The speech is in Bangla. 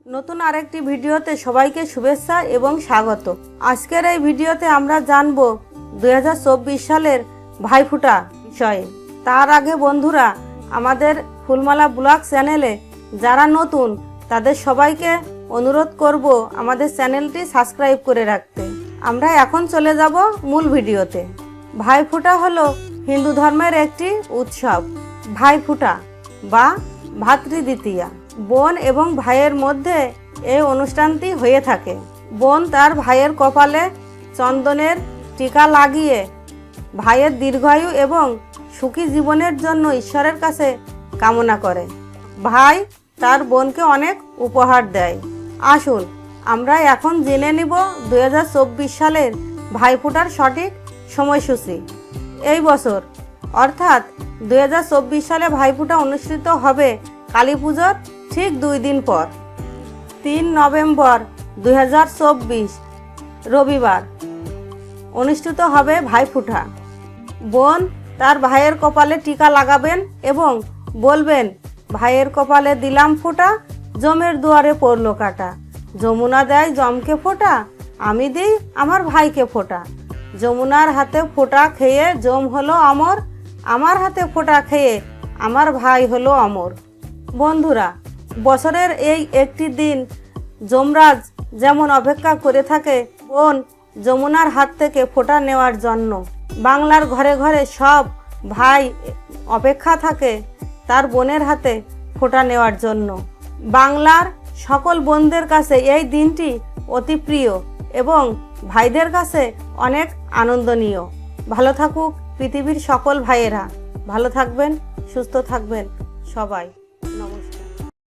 নতুন আরেকটি ভিডিওতে সবাইকে শুভেচ্ছা এবং স্বাগত। আজকের এই ভিডিওতে আমরা জানব 2024 সালের ভাইফোঁটা বিষয়ে। তার আগে বন্ধুরা, আমাদের ফুলমালা ব্লগ চ্যানেলে যারা নতুন তাদের সবাইকে অনুরোধ করব আমাদের চ্যানেলটি সাবস্ক্রাইব করে রাখতে। আমরা এখন চলে যাব মূল ভিডিওতে। ভাইফোঁটা হলো হিন্দু ধর্মের একটি উৎসব। ভাইফোঁটা বা ভাতৃদ্বিতীয়া, বোন এবং ভাইয়ের মধ্যে এই অনুষ্ঠানটি হয়ে থাকে। বোন তার ভাইয়ের কপালে চন্দনের টিকা লাগিয়ে ভাইয়ের দীর্ঘায়ু এবং সুখী জীবনের জন্য ঈশ্বরের কাছে কামনা করে। ভাই তার বোনকে অনেক উপহার দেয়। আসুন আমরা এখন জেনে নিব 2024 সালের ভাইফোঁটার সঠিক সময়সূচি। এই বছর অর্থাৎ 2024 সালে ভাইফোঁটা অনুষ্ঠিত হবে কালী পুজোর ঠিক 2 দিন পর, 3 নভেম্বর 2024 রবিবার অনুষ্ঠিত হবে ভাইফোঁটা। বোন তার ভাইয়ের কপালে টিকা লাগাবেন এবং বলবেন, ভাইয়ের কপালে দিলাম ফোঁটা, জমের দুয়ারে পড়লো কাটা। যমুনা দেয় জমকে ফোঁটা, আমি দিই আমার ভাইকে ফোঁটা। যমুনার হাতে ফোঁটা খেয়ে জম হলো অমর, আমার হাতে ফোঁটা খেয়ে আমার ভাই হলো অমর। বন্ধুরা, বছরের এই একটি দিন যমরাজ যেমন অপেক্ষা করে থাকে বোন যমুনার হাত থেকে ফোঁটা নেওয়ার জন্য, বাংলার ঘরে ঘরে সব ভাই অপেক্ষা থাকে তার বোনের হাতে ফোঁটা নেওয়ার জন্য। বাংলার সকল বোনদের কাছে এই দিনটি অতি প্রিয় এবং ভাইদের কাছে অনেক আনন্দনীয়। ভালো থাকুক পৃথিবীর সকল ভাইয়েরা, ভালো থাকবেন, সুস্থ থাকবেন সবাই।